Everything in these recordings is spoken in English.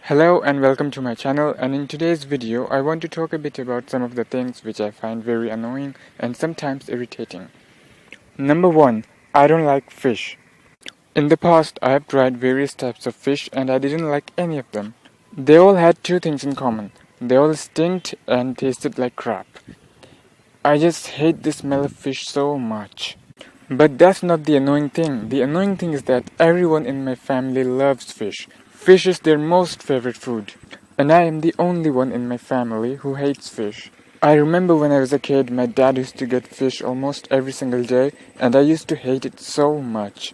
Hello and welcome to my channel, and in today's video I want to talk a bit about some of the things which I find very annoying and sometimes irritating. Number 1. I don't like fish. In the past I have tried various types of fish and I didn't like any of them. They all had two things in common. They all stinked and tasted like crap. I just hate the smell of fish so much. But that's not the annoying thing. The annoying thing is that everyone in my family loves fish. Fish is their most favorite food. And I am the only one in my family who hates fish. I remember when I was a kid, my dad used to get fish almost every single day, and I used to hate it so much.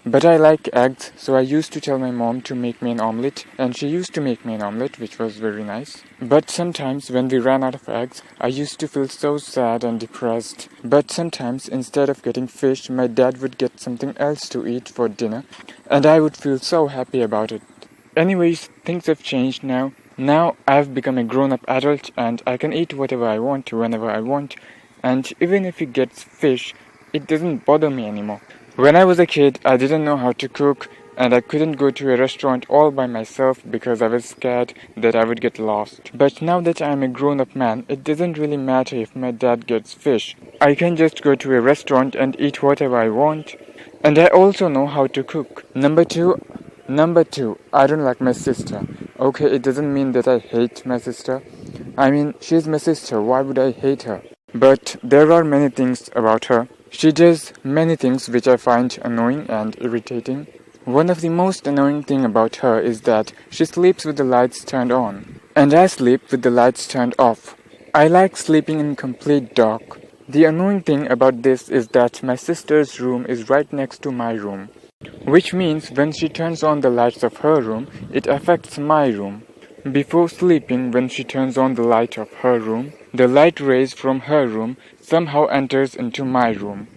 But I like eggs, so I used to tell my mom to make me an omelette, and she used to make me an omelette, which was very nice. But sometimes when we ran out of eggs, I used to feel so sad and depressed. But sometimes instead of getting fish, my dad would get something else to eat for dinner, and I would feel so happy about it. Anyways, things have changed now. Now I've become a grown-up adult and I can eat whatever I want whenever I want, and even if he gets fish, it doesn't bother me anymore. When I was a kid, I didn't know how to cook and I couldn't go to a restaurant all by myself because I was scared that I would get lost. But now that I am a grown-up man, it doesn't really matter if my dad gets fish. I can just go to a restaurant and eat whatever I want. And I also know how to cook. Number two, I don't like my sister. Okay, it doesn't mean that I hate my sister. I mean, she's my sister, why would I hate her? But there are many things about her. She does many things which I find annoying and irritating. One of the most annoying thing about her is that she sleeps with the lights turned on. And I sleep with the lights turned off. I like sleeping in complete dark. The annoying thing about this is that my sister's room is right next to my room. Which means when she turns on the lights of her room, it affects my room. Before sleeping, when she turns on the light of her room, the light rays from her room somehow enters into my room.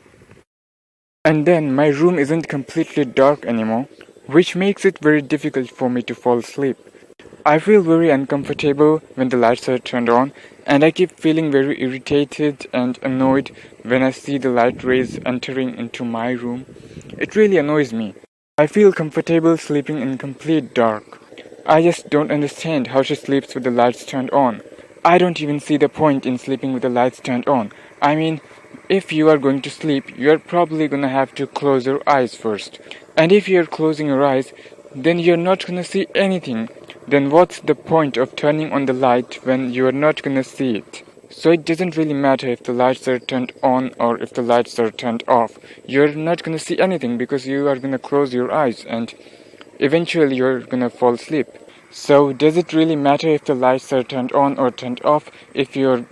And then my room isn't completely dark anymore, which makes it very difficult for me to fall asleep. I feel very uncomfortable when the lights are turned on, and I keep feeling very irritated and annoyed when I see the light rays entering into my room. It really annoys me. I feel comfortable sleeping in complete dark. I just don't understand how she sleeps with the lights turned on. I don't even see the point in sleeping with the lights turned on. I mean, if you are going to sleep, you are probably gonna have to close your eyes first. And if you are closing your eyes, then you're not gonna see anything. Then what's the point of turning on the light when you are not gonna see it? So it doesn't really matter if the lights are turned on or if the lights are turned off. You're not gonna see anything because you are gonna close your eyes and eventually you're gonna fall asleep. So does it really matter if the lights are turned on or turned off if you're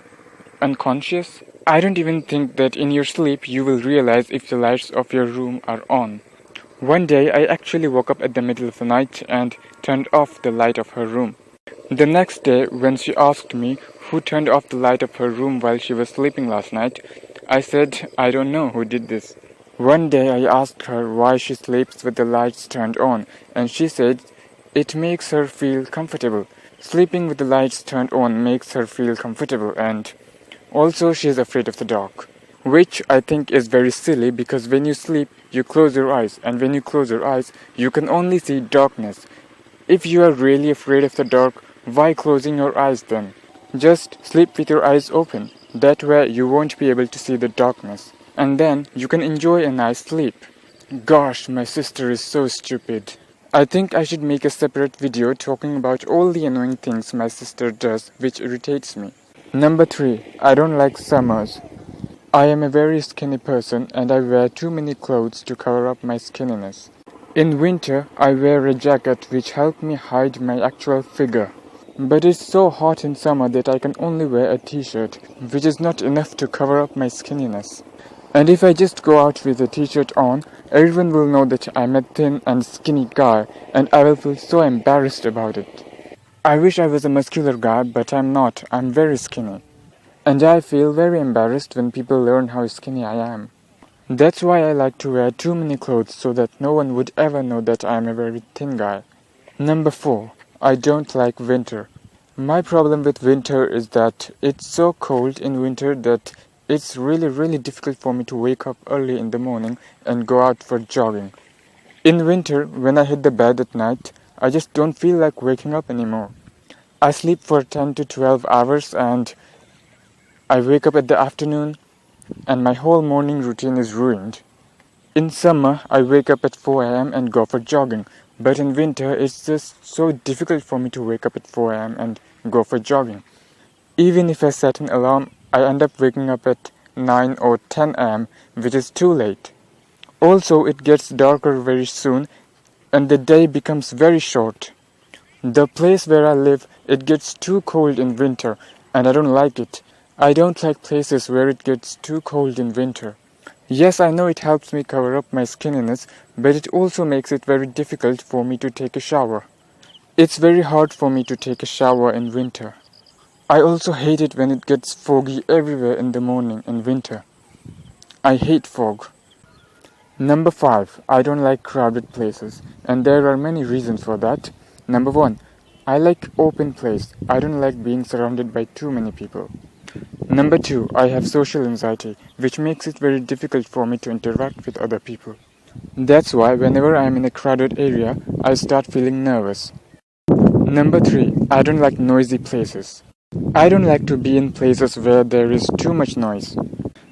unconscious? I don't even think that in your sleep you will realize if the lights of your room are on. One day I actually woke up at the middle of the night and turned off the light of her room. The next day, when she asked me who turned off the light of her room while she was sleeping last night, I said, I don't know who did this. One day I asked her why she sleeps with the lights turned on, and she said it makes her feel comfortable. Sleeping with the lights turned on makes her feel comfortable, and also she is afraid of the dark. Which I think is very silly because when you sleep, you close your eyes, and when you close your eyes, you can only see darkness. If you are really afraid of the dark, why closing your eyes then? Just sleep with your eyes open. That way you won't be able to see the darkness. And then you can enjoy a nice sleep. Gosh, my sister is so stupid. I think I should make a separate video talking about all the annoying things my sister does which irritates me. Number 3. I don't like summers. I am a very skinny person and I wear too many clothes to cover up my skinniness. In winter, I wear a jacket which helps me hide my actual figure. But it's so hot in summer that I can only wear a t-shirt, which is not enough to cover up my skinniness. And if I just go out with a t-shirt on, everyone will know that I'm a thin and skinny guy, and I will feel so embarrassed about it. I wish I was a muscular guy, but I'm not. I'm very skinny. And I feel very embarrassed when people learn how skinny I am. That's why I like to wear too many clothes so that no one would ever know that I am a very thin guy. Number 4. I don't like winter. My problem with winter is that it's so cold in winter that it's really difficult for me to wake up early in the morning and go out for jogging. In winter, when I hit the bed at night, I just don't feel like waking up anymore. I sleep for 10 to 12 hours and I wake up at the afternoon and my whole morning routine is ruined. In summer, I wake up at 4 am and go for jogging, but in winter, it's just so difficult for me to wake up at 4 am and go for jogging. Even if I set an alarm, I end up waking up at 9 or 10 am, which is too late. Also, it gets darker very soon and the day becomes very short. The place where I live, it gets too cold in winter and I don't like it. I don't like places where it gets too cold in winter. Yes, I know it helps me cover up my skinniness, but it also makes it very difficult for me to take a shower. It's very hard for me to take a shower in winter. I also hate it when it gets foggy everywhere in the morning in winter. I hate fog. Number 5. I don't like crowded places, and there are many reasons for that. Number 1. I like open place. I don't like being surrounded by too many people. Number 2. I have social anxiety, which makes it very difficult for me to interact with other people. That's why whenever I am in a crowded area, I start feeling nervous. Number 3. I don't like noisy places. I don't like to be in places where there is too much noise.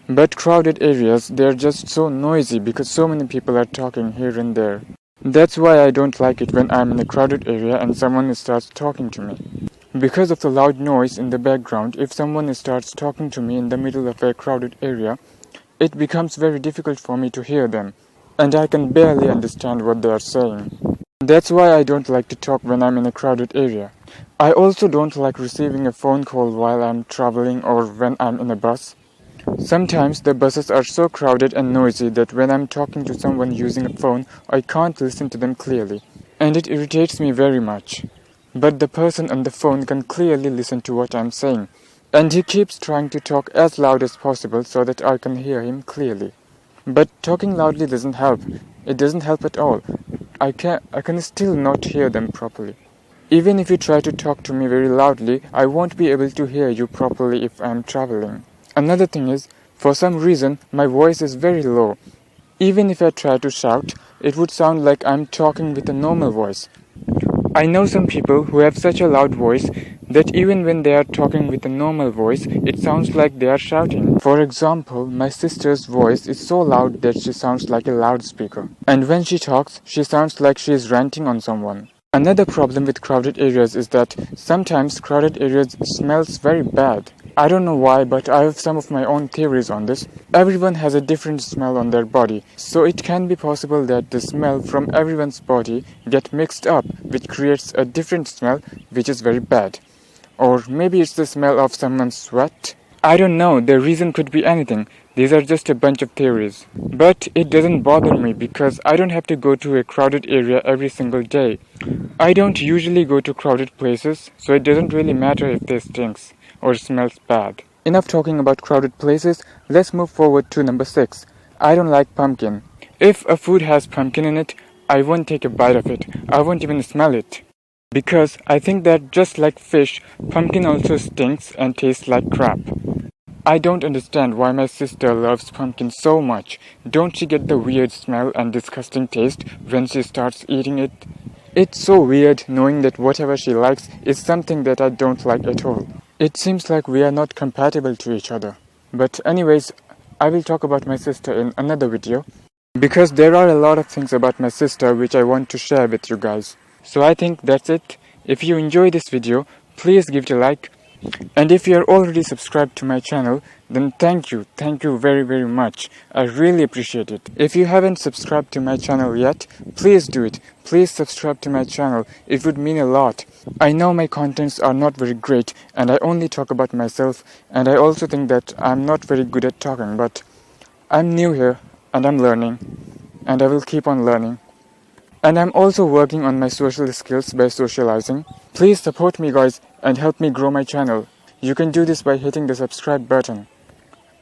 But crowded areas, they're just so noisy because so many people are talking here and there. That's why I don't like it when I'm in a crowded area and someone starts talking to me. Because of the loud noise in the background, if someone starts talking to me in the middle of a crowded area, it becomes very difficult for me to hear them, and I can barely understand what they are saying. That's why I don't like to talk when I'm in a crowded area. I also don't like receiving a phone call while I'm traveling or when I'm in a bus. Sometimes the buses are so crowded and noisy that when I'm talking to someone using a phone, I can't listen to them clearly, and it irritates me very much. But the person on the phone can clearly listen to what I'm saying, and he keeps trying to talk as loud as possible so that I can hear him clearly. But talking loudly doesn't help. It doesn't help at all. I can still not hear them properly. Even if you try to talk to me very loudly, I won't be able to hear you properly if I'm traveling. Another thing is, for some reason, my voice is very low. Even if I try to shout, it would sound like I'm talking with a normal voice. I know some people who have such a loud voice that even when they are talking with a normal voice, it sounds like they are shouting. For example, my sister's voice is so loud that she sounds like a loudspeaker. And when she talks, she sounds like she is ranting on someone. Another problem with crowded areas is that sometimes crowded areas smells very bad. I don't know why, but I have some of my own theories on this. Everyone has a different smell on their body, so it can be possible that the smell from everyone's body get mixed up, which creates a different smell, which is very bad. Or maybe it's the smell of someone's sweat. I don't know, the reason could be anything. These are just a bunch of theories. But it doesn't bother me because I don't have to go to a crowded area every single day. I don't usually go to crowded places, so it doesn't really matter if they stinks or smells bad. Enough talking about crowded places, let's move forward to number 6. I don't like pumpkin. If a food has pumpkin in it, I won't take a bite of it. I won't even smell it. Because I think that just like fish, pumpkin also stinks and tastes like crap. I don't understand why my sister loves pumpkin so much. Don't she get the weird smell and disgusting taste when she starts eating it? It's so weird knowing that whatever she likes is something that I don't like at all. It seems like we are not compatible to each other. But anyways, I will talk about my sister in another video, because there are a lot of things about my sister which I want to share with you guys. So I think that's it. If you enjoy this video, please give it a like. And if you are already subscribed to my channel, then thank you very much. I really appreciate it. If you haven't subscribed to my channel yet, please do it. Please subscribe to my channel. It would mean a lot. I know my contents are not very great and I only talk about myself, and I also think that I'm not very good at talking, but I'm new here and I'm learning, and I will keep on learning. And I'm also working on my social skills by socializing. Please support me guys and help me grow my channel. You can do this by hitting the subscribe button.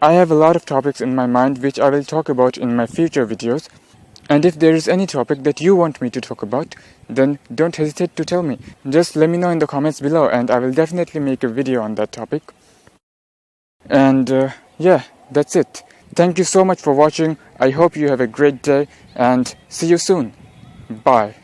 I have a lot of topics in my mind which I will talk about in my future videos. And if there is any topic that you want me to talk about, then don't hesitate to tell me. Just let me know in the comments below and I will definitely make a video on that topic. And yeah, that's it. Thank you so much for watching. I hope you have a great day and see you soon. Bye.